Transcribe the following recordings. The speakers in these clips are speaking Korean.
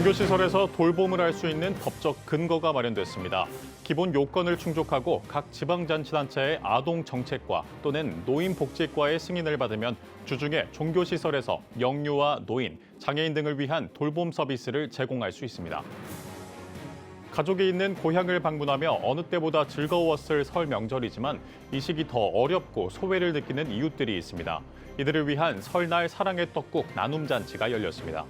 종교시설에서 돌봄을 할 수 있는 법적 근거가 마련됐습니다. 기본 요건을 충족하고 각 지방자치단체의 아동정책과 또는 노인복지과의 승인을 받으면 주중에 종교시설에서 영유아, 노인, 장애인 등을 위한 돌봄 서비스를 제공할 수 있습니다. 가족이 있는 고향을 방문하며 어느 때보다 즐거웠을 설 명절이지만 이 시기 더 어렵고 소외를 느끼는 이웃들이 있습니다. 이들을 위한 설날 사랑의 떡국 나눔 잔치가 열렸습니다.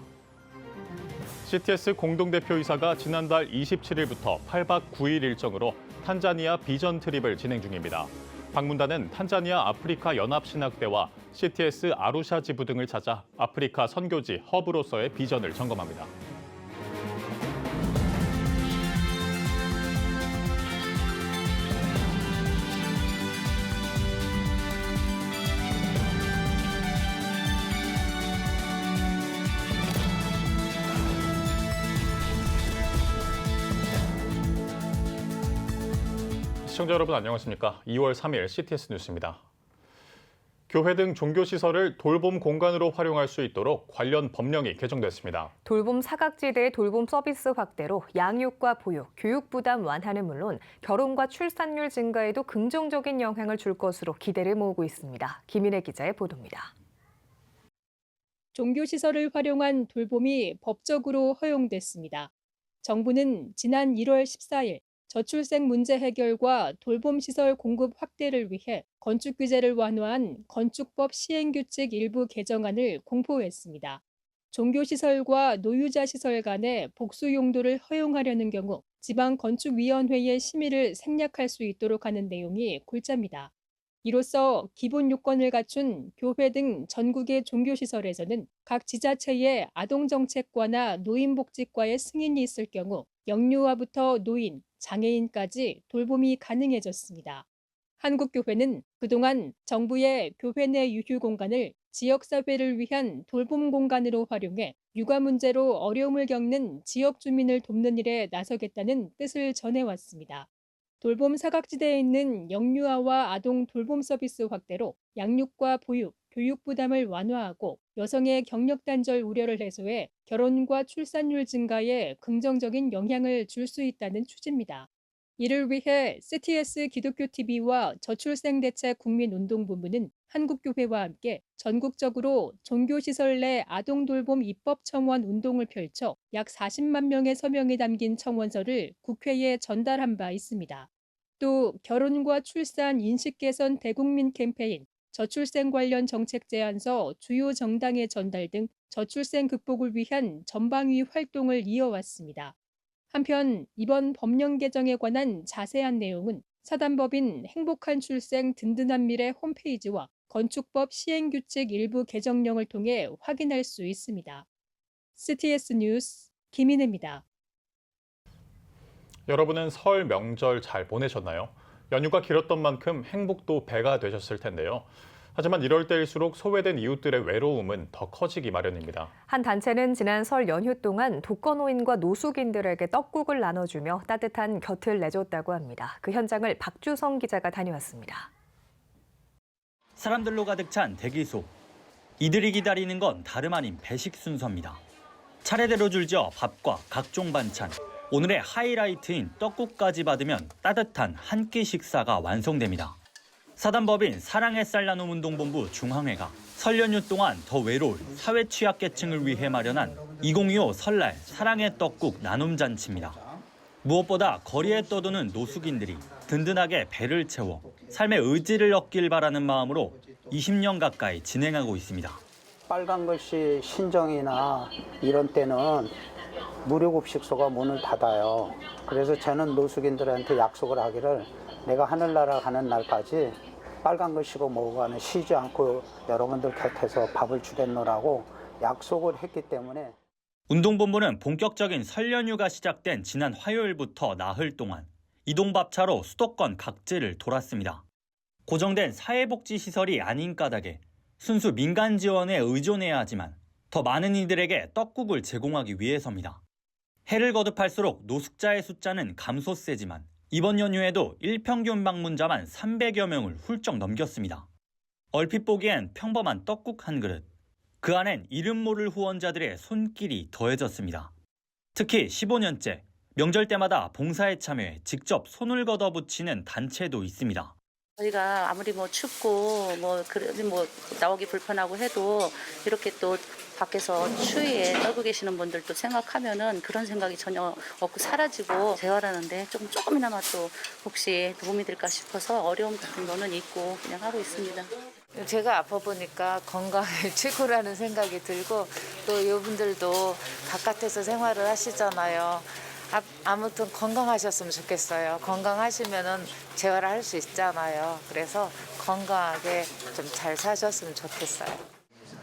CTS 공동대표이사가 지난달 27일부터 8박 9일 일정으로 탄자니아 비전 트립을 진행 중입니다. 방문단은 탄자니아 아프리카 연합신학대와 CTS 아루샤 지부 등을 찾아 아프리카 선교지 허브로서의 비전을 점검합니다. 시청자 여러분 안녕하십니까? 2월 3일 CTS 뉴스입니다. 교회 등 종교시설을 돌봄 공간으로 활용할 수 있도록 관련 법령이 개정됐습니다. 돌봄 사각지대의 돌봄 서비스 확대로 양육과 보육, 교육 부담 완화는 물론 결혼과 출산율 증가에도 긍정적인 영향을 줄 것으로 기대를 모으고 있습니다. 김인혜 기자의 보도입니다. 종교시설을 활용한 돌봄이 법적으로 허용됐습니다. 정부는 지난 1월 14일 저출생 문제 해결과 돌봄시설 공급 확대를 위해 건축 규제를 완화한 건축법 시행규칙 일부 개정안을 공포했습니다. 종교시설과 노유자 시설 간의 복수 용도를 허용하려는 경우 지방건축위원회의 심의를 생략할 수 있도록 하는 내용이 골자입니다. 이로써 기본 요건을 갖춘 교회 등 전국의 종교시설에서는 각 지자체의 아동정책과나 노인복지과의 승인이 있을 경우 영유아부터 노인, 장애인까지 돌봄이 가능해졌습니다. 한국교회는 그동안 정부의 교회 내 유휴 공간을 지역사회를 위한 돌봄 공간으로 활용해 육아 문제로 어려움을 겪는 지역 주민을 돕는 일에 나서겠다는 뜻을 전해왔습니다. 돌봄 사각지대에 있는 영유아와 아동 돌봄 서비스 확대로 양육과 보육, 교육 부담을 완화하고 여성의 경력 단절 우려를 해소해 결혼과 출산율 증가에 긍정적인 영향을 줄 수 있다는 취지입니다. 이를 위해 CTS 기독교TV와 저출생대책 국민운동본부는 한국교회와 함께 전국적으로 종교시설 내 아동돌봄 입법 청원 운동을 펼쳐 약 40만 명의 서명이 담긴 청원서를 국회에 전달한 바 있습니다. 또 결혼과 출산 인식 개선 대국민 캠페인, 저출생 관련 정책 제안서 주요 정당에 전달 등 저출생 극복을 위한 전방위 활동을 이어왔습니다. 한편 이번 법령 개정에 관한 자세한 내용은 사단법인 행복한 출생 든든한 미래 홈페이지와 건축법 시행규칙 일부 개정령을 통해 확인할 수 있습니다. CTS 뉴스 김인혜입니다. 여러분은 설 명절 잘 보내셨나요? 연휴가 길었던 만큼 행복도 배가 되셨을 텐데요. 하지만 이럴 때일수록 소외된 이웃들의 외로움은 더 커지기 마련입니다. 한 단체는 지난 설 연휴 동안 독거노인과 노숙인들에게 떡국을 나눠주며 따뜻한 곁을 내줬다고 합니다. 그 현장을 박주성 기자가 다녀왔습니다. 사람들로 가득 찬 대기소. 이들이 기다리는 건 다름 아닌 배식 순서입니다. 차례대로 줄지어 밥과 각종 반찬, 오늘의 하이라이트인 떡국까지 받으면 따뜻한 한 끼 식사가 완성됩니다. 사단법인 사랑의 쌀 나눔 운동본부 중앙회가 설 연휴 동안 더 외로울 사회 취약계층을 위해 마련한 2025 설날 사랑의 떡국 나눔 잔치입니다. 무엇보다 거리에 떠도는 노숙인들이 든든하게 배를 채워 삶의 의지를 얻길 바라는 마음으로 20년 가까이 진행하고 있습니다. 빨간 글씨 신정이나 이런 때는 무료급식소가 문을 닫아요. 그래서 저는 노숙인들한테 약속을 하기를 내가 하늘나라 가는 날까지 빨간 글씨고 뭐고는 쉬지 않고 여러분들 곁에서 밥을 주겠노라고 약속을 했기 때문에. 운동본부는 본격적인 설 연휴가 시작된 지난 화요일부터 나흘 동안 이동밥차로 수도권 각지를 돌았습니다. 고정된 사회복지시설이 아닌 까닭에 순수 민간 지원에 의존해야 하지만 더 많은 이들에게 떡국을 제공하기 위해서입니다. 해를 거듭할수록 노숙자의 숫자는 감소세지만 이번 연휴에도 일평균 방문자만 300여 명을 훌쩍 넘겼습니다. 얼핏 보기엔 평범한 떡국 한 그릇. 그 안엔 이름 모를 후원자들의 손길이 더해졌습니다. 특히 15년째 명절 때마다 봉사에 참여해 직접 손을 걷어붙이는 단체도 있습니다. 저희가 아무리 춥고 나오기 불편하고 해도 이렇게 또 밖에서 추위에 떨고 계시는 분들도 생각하면은 그런 생각이 전혀 없고 사라지고 재활하는데 조금이나마 또 혹시 도움이 될까 싶어서 어려움 같은 거는 있고 그냥 하고 있습니다. 제가 아파 보니까 건강이 최고라는 생각이 들고 또 이분들도 바깥에서 생활을 하시잖아요. 아무튼 건강하셨으면 좋겠어요. 건강하시면은 재활을 할 수 있잖아요. 그래서 건강하게 좀 잘 사셨으면 좋겠어요.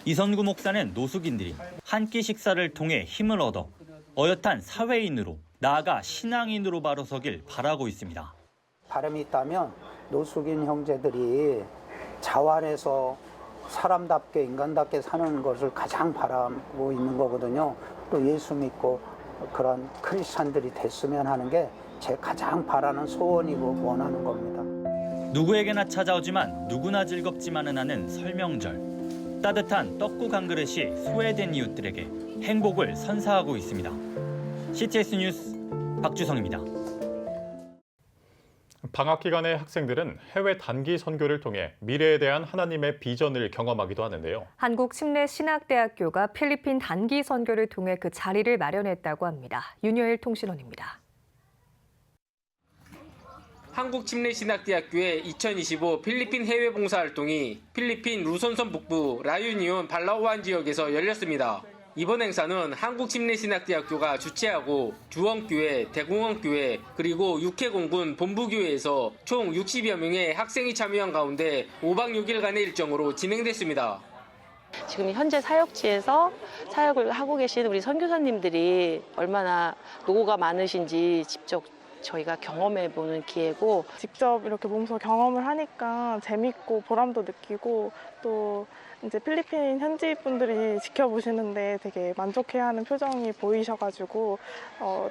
이선구 목사는 노숙인들이 한 끼 식사를 통해 힘을 얻어 어엿한 사회인으로 나아가 신앙인으로 바로 서길 바라고 있습니다. 바람이 있다면 노숙인 형제들이 자활해서 사람답게 인간답게 사는 것을 가장 바라고 있는 거거든요. 또 예수 믿고 그런 크리스찬들이 됐으면 하는 게 제 가장 바라는 소원이고 원하는 겁니다. 누구에게나 찾아오지만 누구나 즐겁지만은 않은 설명절. 따뜻한 떡국 한 그릇이 소외된 이웃들에게 행복을 선사하고 있습니다. CTS 뉴스 박주성입니다. 방학 기간에 학생들은 해외 단기 선교를 통해 미래에 대한 하나님의 비전을 경험하기도 하는데요. 한국침례신학대학교가 필리핀 단기 선교를 통해 그 자리를 마련했다고 합니다. 윤여일 통신원입니다. 한국침례신학대학교의 2025 필리핀 해외 봉사활동이 필리핀 루손섬 북부 라유니온 발라오안 지역에서 열렸습니다. 이번 행사는 한국침례신학대학교가 주최하고 주원교회, 대공원교회, 그리고 육해공군 본부교회에서 총 60여 명의 학생이 참여한 가운데 5박 6일간의 일정으로 진행됐습니다. 지금 현재 사역지에서 사역을 하고 계신 우리 선교사님들이 얼마나 노고가 많으신지 직접 저희가 경험해보는 기회고, 직접 이렇게 몸소 경험을 하니까 재밌고 보람도 느끼고 또 이제 필리핀 현지 분들이 지켜보시는데 되게 만족해하는 표정이 보이셔가지고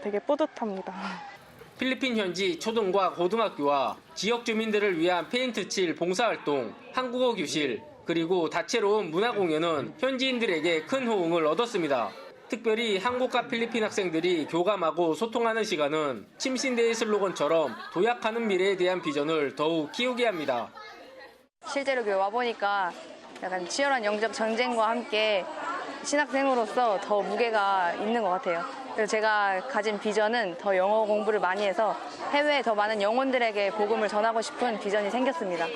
되게 뿌듯합니다. 필리핀 현지 초등과 고등학교와 지역 주민들을 위한 페인트 칠 봉사활동, 한국어 교실, 그리고 다채로운 문화 공연은 현지인들에게 큰 호응을 얻었습니다. 특별히 한국과 필리핀 학생들이 교감하고 소통하는 시간은 침신대의 슬로건처럼 도약하는 미래에 대한 비전을 더욱 키우게 합니다. 실제로 와보니까 약간 치열한 영적 전쟁과 함께 신학생으로서 더 무게가 있는 것 같아요. 그래서 제가 가진 비전은 더 영어 공부를 많이 해서 해외에 더 많은 영혼들에게 복음을 전하고 싶은 비전이 생겼습니다.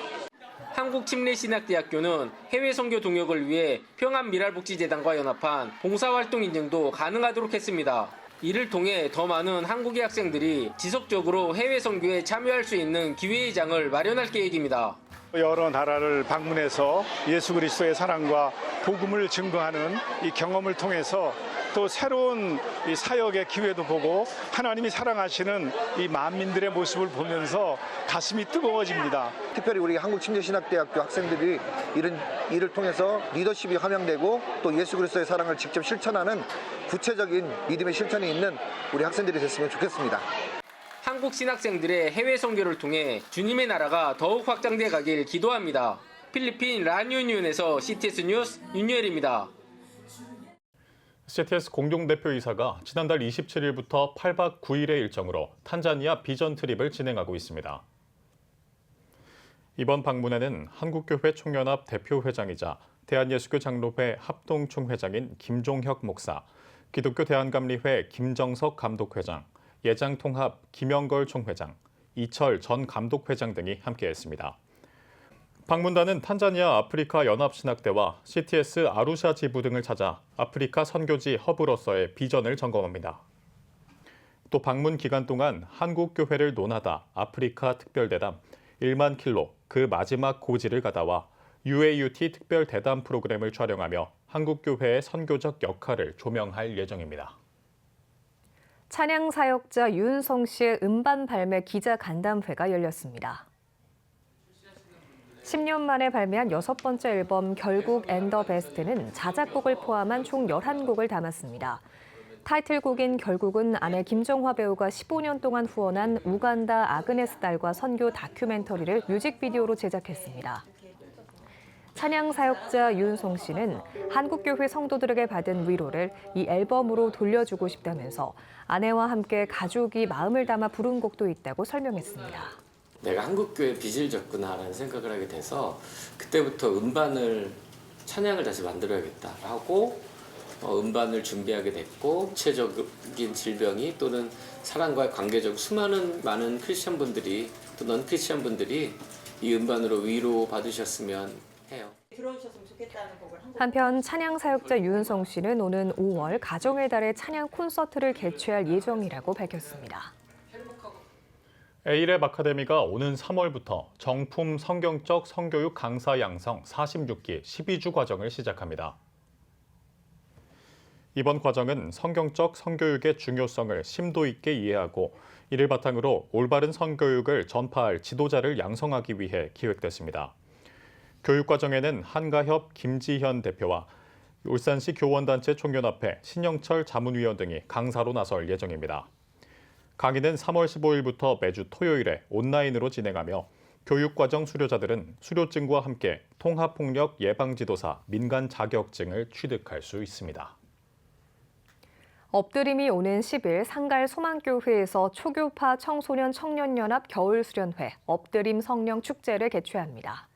한국침례신학대학교는 해외 선교 동역을 위해 평안미랄복지재단과 연합한 봉사활동 인증도 가능하도록 했습니다. 이를 통해 더 많은 한국의 학생들이 지속적으로 해외 선교에 참여할 수 있는 기회의 장을 마련할 계획입니다. 여러 나라를 방문해서 예수 그리스도의 사랑과 복음을 증거하는 이 경험을 통해서 또 새로운 이 사역의 기회도 보고 하나님이 사랑하시는 이 만민들의 모습을 보면서 가슴이 뜨거워집니다. 특별히 우리 한국침례신학대학교 학생들이 이런 일을 통해서 리더십이 함양되고 또 예수 그리스도의 사랑을 직접 실천하는 구체적인 믿음의 실천이 있는 우리 학생들이 됐으면 좋겠습니다. 한국 신학생들의 해외 선교를 통해 주님의 나라가 더욱 확장돼 가길 기도합니다. 필리핀 라뉴니온에서 CTS 뉴스 윤여일입니다. CTS 공동대표이사가 지난달 27일부터 8박 9일의 일정으로 탄자니아 비전 트립을 진행하고 있습니다. 이번 방문에는 한국교회 총연합 대표회장이자 대한예수교 장로회 합동총회장인 김종혁 목사, 기독교 대한감리회 김정석 감독회장, 예장통합 김영걸 총회장, 이철 전 감독회장 등이 함께했습니다. 방문단은 탄자니아 아프리카 연합신학대와 CTS 아루샤 지부 등을 찾아 아프리카 선교지 허브로서의 비전을 점검합니다. 또 방문 기간 동안 한국교회를 논하다 아프리카 특별대담 1만 킬로 그 마지막 고지를 가다와 UAUT 특별대담 프로그램을 촬영하며 한국교회의 선교적 역할을 조명할 예정입니다. 찬양 사역자 유은성 씨의 음반 발매 기자 간담회가 열렸습니다. 10년 만에 발매한 6번째 앨범 결국 앤 더 베스트는 자작곡을 포함한 총 11곡을 담았습니다. 타이틀곡인 결국은 아내 김정화 배우가 15년 동안 후원한 우간다 아그네스 딸과 선교 다큐멘터리를 뮤직비디오로 제작했습니다. 찬양 사역자 유은성 씨는 한국교회 성도들에게 받은 위로를 이 앨범으로 돌려주고 싶다면서 아내와 함께 가족이 마음을 담아 부른 곡도 있다고 설명했습니다. 내가 한국교회 빚을 졌구나라는 생각을 하게 돼서 그때부터 음반을 찬양을 다시 만들어야겠다 하고 음반을 준비하게 됐고 구체적인 질병이 또는 사랑과의 관계적 많은 크리스천 분들이 또 넌 크리스천 분들이 이 음반으로 위로 받으셨으면 해요. 한편 찬양 사역자 유은성 씨는 오는 5월 가정의 달에 찬양 콘서트를 개최할 예정이라고 밝혔습니다. A랩 아카데미가 오는 3월부터 정품 성경적 성교육 강사 양성 46기 12주 과정을 시작합니다. 이번 과정은 성경적 성교육의 중요성을 심도 있게 이해하고 이를 바탕으로 올바른 성교육을 전파할 지도자를 양성하기 위해 기획됐습니다. 교육과정에는 한가협 김지현 대표와 울산시 교원단체 총연합회 신영철 자문위원 등이 강사로 나설 예정입니다. 강의는 3월 15일부터 매주 토요일에 온라인으로 진행하며 교육과정 수료자들은 수료증과 함께 통합폭력 예방지도사 민간 자격증을 취득할 수 있습니다. 엎드림이 오는 10일 상갈 소망교회에서 초교파 청소년 청년연합 겨울수련회 엎드림 성령 축제를 개최합니다.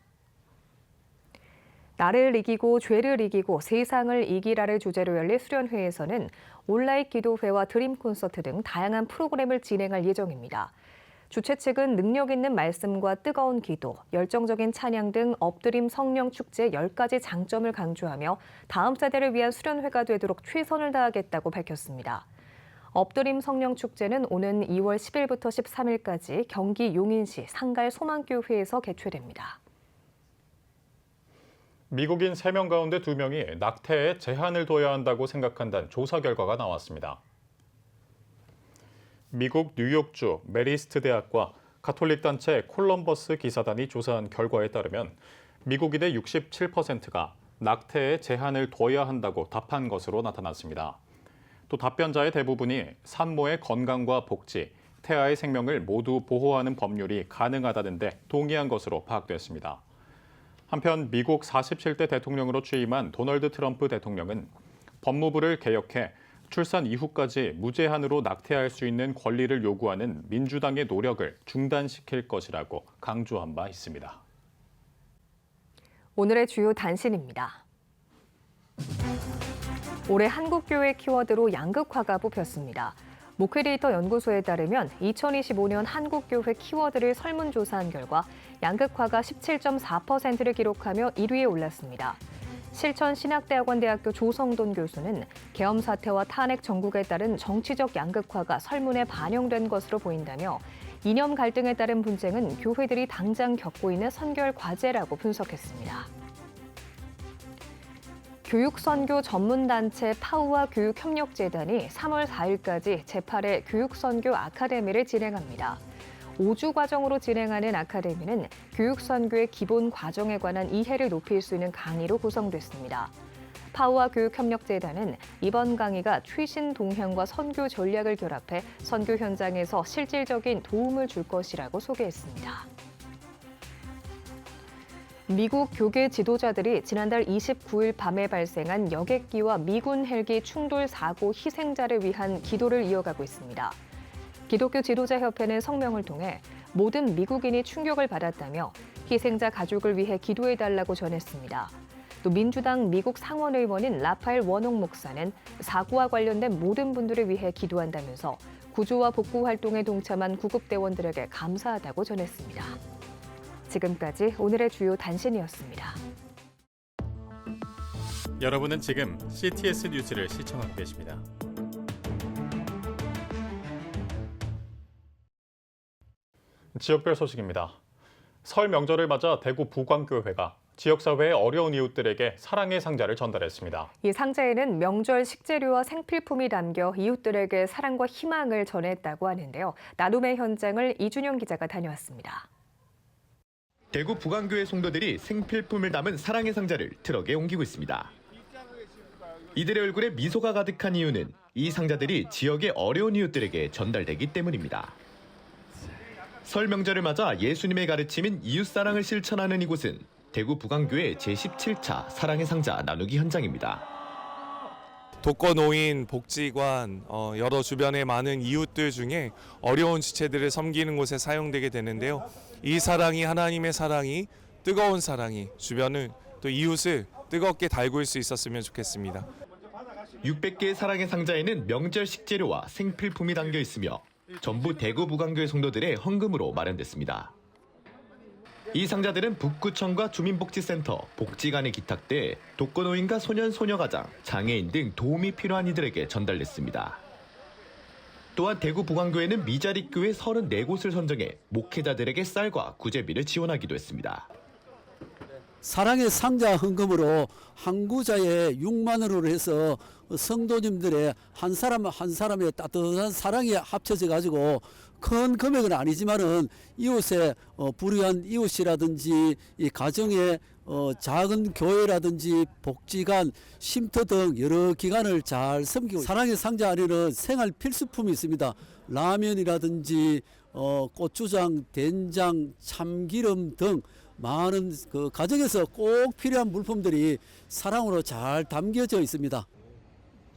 나를 이기고 죄를 이기고 세상을 이기라를 주제로 열릴 수련회에서는 온라인 기도회와 드림 콘서트 등 다양한 프로그램을 진행할 예정입니다. 주최 측은 능력 있는 말씀과 뜨거운 기도, 열정적인 찬양 등 엎드림 성령 축제 10가지 장점을 강조하며 다음 세대를 위한 수련회가 되도록 최선을 다하겠다고 밝혔습니다. 엎드림 성령 축제는 오는 2월 10일부터 13일까지 경기 용인시 상갈 소망교회에서 개최됩니다. 미국인 3명 가운데 2명이 낙태에 제한을 둬야 한다고 생각한다는 조사 결과가 나왔습니다. 미국 뉴욕주 메리스트 대학과 가톨릭 단체 콜럼버스 기사단이 조사한 결과에 따르면 미국인의 67%가 낙태에 제한을 둬야 한다고 답한 것으로 나타났습니다. 또 답변자의 대부분이 산모의 건강과 복지, 태아의 생명을 모두 보호하는 법률이 가능하다는 데 동의한 것으로 파악됐습니다. 한편 미국 47대 대통령으로 취임한 도널드 트럼프 대통령은 법무부를 개혁해 출산 이후까지 무제한으로 낙태할 수 있는 권리를 요구하는 민주당의 노력을 중단시킬 것이라고 강조한 바 있습니다. 오늘의 주요 단신입니다. 올해 한국교회 키워드로 양극화가 뽑혔습니다. 모크리에이터 연구소에 따르면 2025년 한국교회 키워드를 설문조사한 결과 양극화가 17.4%를 기록하며 1위에 올랐습니다. 실천신학대학원대학교 조성돈 교수는 계엄 사태와 탄핵 정국에 따른 정치적 양극화가 설문에 반영된 것으로 보인다며 이념 갈등에 따른 분쟁은 교회들이 당장 겪고 있는 선결 과제라고 분석했습니다. 교육선교 전문단체 파우아 교육협력재단이 3월 4일까지 제8회 교육선교 아카데미를 진행합니다. 5주 과정으로 진행하는 아카데미는 교육선교의 기본 과정에 관한 이해를 높일 수 있는 강의로 구성됐습니다. 파우아 교육협력재단은 이번 강의가 최신 동향과 선교 전략을 결합해 선교 현장에서 실질적인 도움을 줄 것이라고 소개했습니다. 미국 교계 지도자들이 지난달 29일 밤에 발생한 여객기와 미군 헬기 충돌 사고 희생자를 위한 기도를 이어가고 있습니다. 기독교 지도자협회는 성명을 통해 모든 미국인이 충격을 받았다며 희생자 가족을 위해 기도해달라고 전했습니다. 또 민주당 미국 상원의원인 라파엘 워녹 목사는 사고와 관련된 모든 분들을 위해 기도한다면서 구조와 복구 활동에 동참한 구급대원들에게 감사하다고 전했습니다. 지금까지 오늘의 주요 단신이었습니다. 여러분은 지금 CTS 뉴스를 시청하고 계십니다. 지역별 소식입니다. 설 명절을 맞아 대구 부광교회가 지역사회의 어려운 이웃들에게 사랑의 상자를 전달했습니다. 이 상자에는 명절 식재료와 생필품이 담겨 이웃들에게 사랑과 희망을 전했다고 하는데요. 나눔의 현장을 이준영 기자가 다녀왔습니다. 대구 부광교회 성도들이 생필품을 담은 사랑의 상자를 트럭에 옮기고 있습니다. 이들의 얼굴에 미소가 가득한 이유는 이 상자들이 지역의 어려운 이웃들에게 전달되기 때문입니다. 설 명절을 맞아 예수님의 가르침인 이웃사랑을 실천하는 이곳은 대구 부강교회 제17차 사랑의 상자 나누기 현장입니다. 독거노인, 복지관, 여러 주변의 많은 이웃들 중에 어려운 지체들을 섬기는 곳에 사용되게 되는데요. 이 사랑이, 하나님의 사랑이, 뜨거운 사랑이 주변을 또 이웃을 뜨겁게 달굴 수 있었으면 좋겠습니다. 600개의 사랑의 상자에는 명절 식재료와 생필품이 담겨 있으며 전부 대구 부강교회 성도들의 헌금으로 마련됐습니다. 이 상자들은 북구청과 주민복지센터, 복지관에 기탁돼 독거노인과 소년, 소녀가장, 장애인 등 도움이 필요한 이들에게 전달됐습니다. 또한 대구 부강교회는 미자립교회 34곳을 선정해 목회자들에게 쌀과 구제비를 지원하기도 했습니다. 사랑의 상자 헌금으로 한 구자에 6만 원으로 해서 성도님들의 한 사람 한 사람의 따뜻한 사랑이 합쳐져 가지고 큰 금액은 아니지만은 이웃의 불우한 이웃이라든지 이 가정의 작은 교회라든지 복지관, 쉼터 등 여러 기관을 잘 섬기고 사랑의 상자 안에는 생활 필수품이 있습니다. 라면이라든지 고추장, 된장, 참기름 등 많은 그 가정에서 꼭 필요한 물품들이 사랑으로 잘 담겨져 있습니다.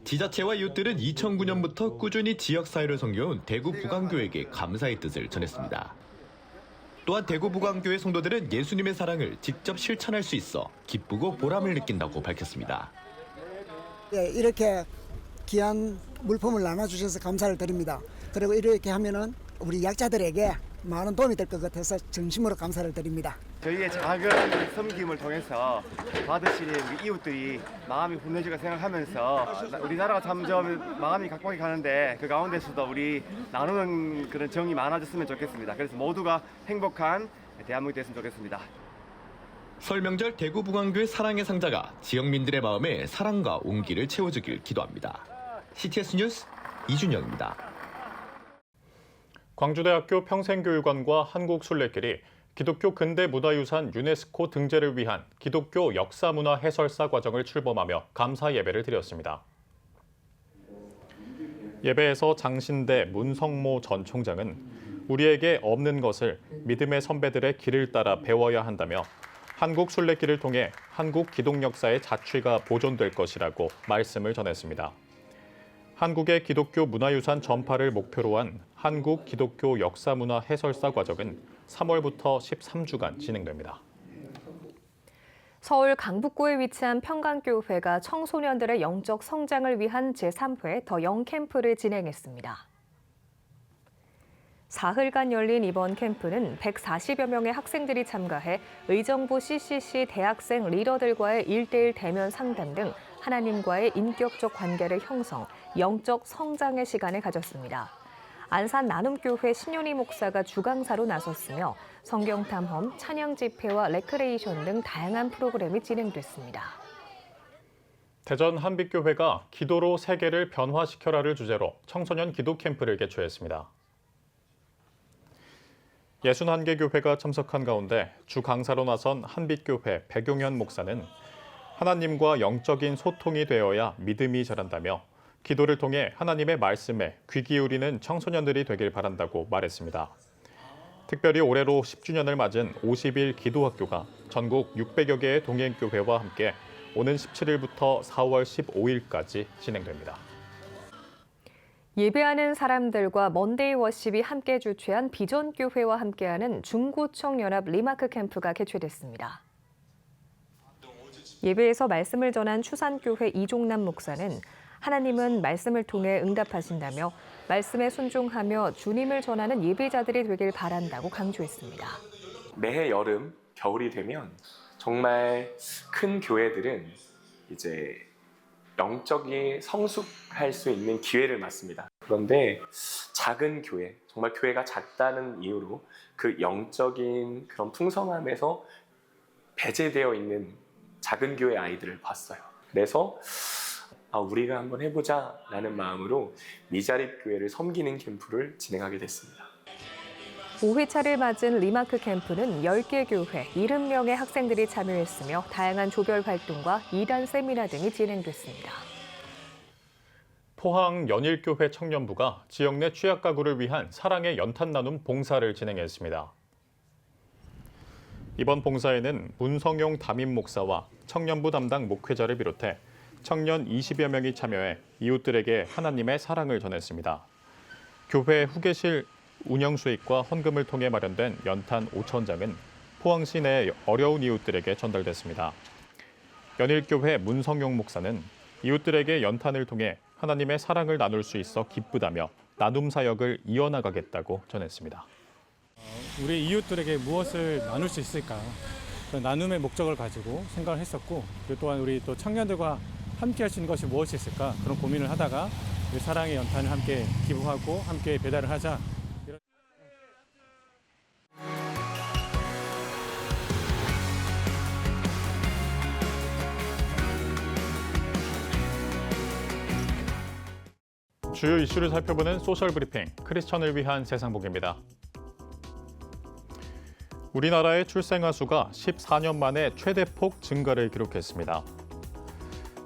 지자체와 이웃들은 2009년부터 꾸준히 지역사회를 섬겨온 대구 부강교회에게 감사의 뜻을 전했습니다. 또한 대구 부강교회 성도들은 예수님의 사랑을 직접 실천할 수 있어 기쁘고 보람을 느낀다고 밝혔습니다. 네, 이렇게 귀한 물품을 나눠주셔서 감사를 드립니다. 그리고 이렇게 하면은 우리 약자들에게 많은 도움이 될 것 같아서 진심으로 감사를 드립니다. 저희의 작은 섬김을 통해서 받으시는 우리 이웃들이 마음이 훈훈해지고 생각하면서 우리나라가 점점 마음이 각박해 가는데 그 가운데서도 우리 나누는 그런 정이 많아졌으면 좋겠습니다. 그래서 모두가 행복한 대한민국이 됐으면 좋겠습니다. 설 명절 대구 부강교회 사랑의 상자가 지역민들의 마음에 사랑과 온기를 채워주길 기도합니다. CTS 뉴스 이준영입니다. 광주대학교 평생교육원과 한국순례길이 기독교 근대문화유산 유네스코 등재를 위한 기독교 역사문화 해설사 과정을 출범하며 감사 예배를 드렸습니다. 예배에서 장신대 문성모 전 총장은 우리에게 없는 것을 믿음의 선배들의 길을 따라 배워야 한다며 한국순례길을 통해 한국 기독 역사의 자취가 보존될 것이라고 말씀을 전했습니다. 한국의 기독교 문화유산 전파를 목표로 한 한국 기독교 역사문화 해설사 과정은 3월부터 13주간 진행됩니다. 서울 강북구에 위치한 평강교회가 청소년들의 영적 성장을 위한 제3회 더 영 캠프를 진행했습니다. 사흘간 열린 이번 캠프는 140여 명의 학생들이 참가해 의정부 CCC 대학생 리더들과의 1:1 대면 상담 등 하나님과의 인격적 관계를 형성, 영적 성장의 시간을 가졌습니다. 안산 나눔교회 신윤희 목사가 주강사로 나섰으며 성경 탐험, 찬양 집회와 레크레이션 등 다양한 프로그램이 진행됐습니다. 대전 한빛교회가 기도로 세계를 변화시켜라를 주제로 청소년 기도 캠프를 개최했습니다. 61개 교회가 참석한 가운데 주 강사로 나선 한빛교회 백용현 목사는 하나님과 영적인 소통이 되어야 믿음이 자란다며 기도를 통해 하나님의 말씀에 귀 기울이는 청소년들이 되길 바란다고 말했습니다. 특별히 올해로 10주년을 맞은 50일 기도학교가 전국 600여 개의 동행교회와 함께 오는 17일부터 4월 15일까지 진행됩니다. 예배하는 사람들과 먼데이 워십이 함께 주최한 비전교회와 함께하는 중고청 연합 리마크 캠프가 개최됐습니다. 예배에서 말씀을 전한 추산교회 이종남 목사는 하나님은 말씀을 통해 응답하신다며 말씀에 순종하며 주님을 전하는 예배자들이 되길 바란다고 강조했습니다. 매해 여름, 겨울이 되면 정말 큰 교회들은 이제 영적인 성숙할 수 있는 기회를 맞습니다. 그런데 작은 교회, 정말 교회가 작다는 이유로 그 영적인 그런 풍성함에서 배제되어 있는 작은 교회 아이들을 봤어요. 그래서 우리가 한번 해보자라는 마음으로 미자립 교회를 섬기는 캠프를 진행하게 됐습니다. 5회차를 맞은 리마크 캠프는 10개 교회, 70명의 학생들이 참여했으며 다양한 조별 활동과 2단 세미나 등이 진행됐습니다. 포항 연일교회 청년부가 지역 내 취약 가구를 위한 사랑의 연탄 나눔 봉사를 진행했습니다. 이번 봉사에는 문성용 담임 목사와 청년부 담당 목회자를 비롯해 청년 20여 명이 참여해 이웃들에게 하나님의 사랑을 전했습니다. 교회 후계실 운영 수익과 헌금을 통해 마련된 연탄 5,000장은 포항시 내 어려운 이웃들에게 전달됐습니다. 연일교회 문성용 목사는 이웃들에게 연탄을 통해 하나님의 사랑을 나눌 수 있어 기쁘다며 나눔 사역을 이어나가겠다고 전했습니다. 우리 이웃들에게 무엇을 나눌 수 있을까? 나눔의 목적을 가지고 생각을 했었고, 그리고 또한 우리 또 청년들과 함께 할 수 있는 것이 무엇이 있을까? 그런 고민을 하다가 우리 사랑의 연탄을 함께 기부하고 함께 배달을 하자. 주요 이슈를 살펴보는 소셜 브리핑, 크리스천을 위한 세상복입니다. 우리나라의 출생아 수가 14년 만에 최대폭 증가를 기록했습니다.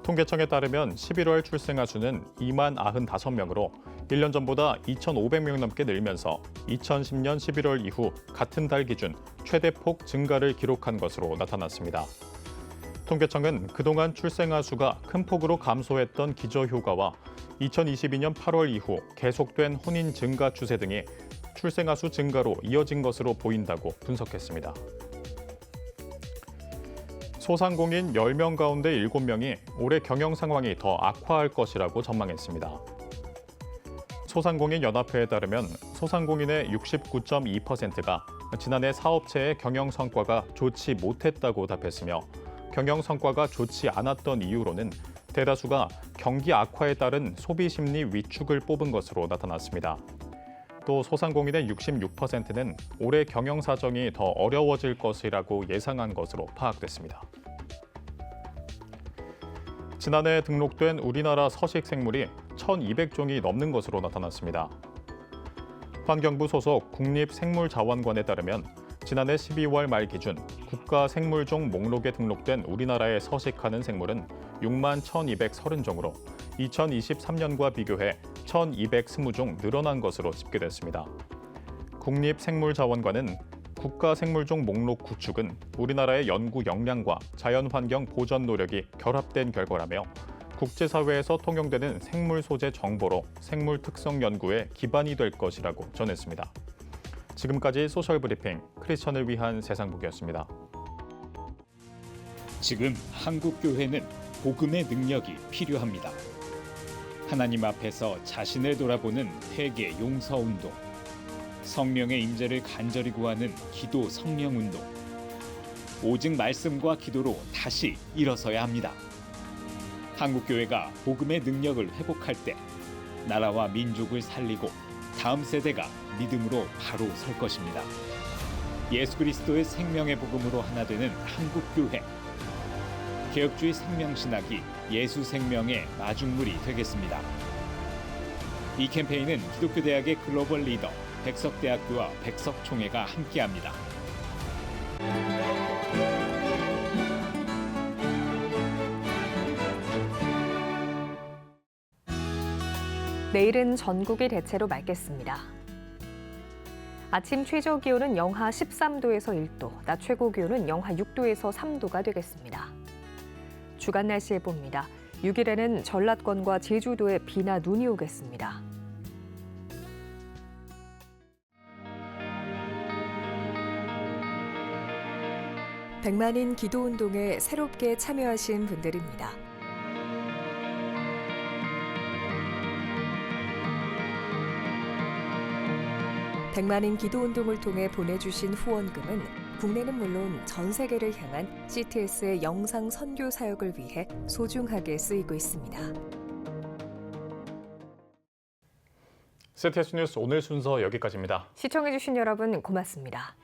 통계청에 따르면 11월 출생아 수는 2만 95명으로 1년 전보다 2,500명 넘게 늘면서 2010년 11월 이후 같은 달 기준 최대폭 증가를 기록한 것으로 나타났습니다. 통계청은 그동안 출생아 수가 큰 폭으로 감소했던 기저효과와 2022년 8월 이후 계속된 혼인 증가 추세 등이 출생아 수 증가로 이어진 것으로 보인다고 분석했습니다. 소상공인 10명 가운데 7명이 올해 경영 상황이 더 악화할 것이라고 전망했습니다. 소상공인 연합회에 따르면 소상공인의 69.2%가 지난해 사업체의 경영 성과가 좋지 못했다고 답했으며 경영 성과가 좋지 않았던 이유로는 대다수가 경기 악화에 따른 소비 심리 위축을 뽑은 것으로 나타났습니다. 또 소상공인의 66%는 올해 경영 사정이 더 어려워질 것이라고 예상한 것으로 파악됐습니다. 지난해 등록된 우리나라 서식 생물이 1,200종이 넘는 것으로 나타났습니다. 환경부 소속 국립생물자원관에 따르면 지난해 12월 말 기준 국가생물종 목록에 등록된 우리나라에 서식하는 생물은 6만 1,230종으로 2023년과 비교해 1,220종 늘어난 것으로 집계됐습니다. 국립생물자원관은 국가생물종 목록 구축은 우리나라의 연구 역량과 자연환경 보전 노력이 결합된 결과라며 국제사회에서 통용되는 생물 소재 정보로 생물 특성 연구에 기반이 될 것이라고 전했습니다. 지금까지 소셜 브리핑 크리스천을 위한 세상복이었습니다. 지금 한국 교회는 복음의 능력이 필요합니다. 하나님 앞에서 자신을 돌아보는 회개 용서 운동, 성령의 임재를 간절히 구하는 기도 성령 운동, 오직 말씀과 기도로 다시 일어서야 합니다. 한국 교회가 복음의 능력을 회복할 때 나라와 민족을 살리고 다음 세대가 믿음으로 바로 설 것입니다. 예수 그리스도의 생명의 복음으로 하나 되는 한국 교회. 개혁주의 생명신학이 예수 생명의 마중물이 되겠습니다. 이 캠페인은 기독교대학의 글로벌 리더 백석대학교와 백석총회가 함께합니다. 내일은 전국이 대체로 맑겠습니다. 아침 최저 기온은 영하 13도에서 1도, 낮 최고 기온은 영하 6도에서 3도가 되겠습니다. 주간 날씨 예보입니다. 6일에는 전라권과 제주도에 비나 눈이 오겠습니다. 백만인 기도운동에 새롭게 참여하신 분들입니다. 백만인 기도운동을 통해 보내주신 후원금은 국내는 물론 전 세계를 향한 CTS의 영상 선교 사역을 위해 소중하게 쓰이고 있습니다. CTS 뉴스 오늘 순서 여기까지입니다. 시청해주신 여러분 고맙습니다.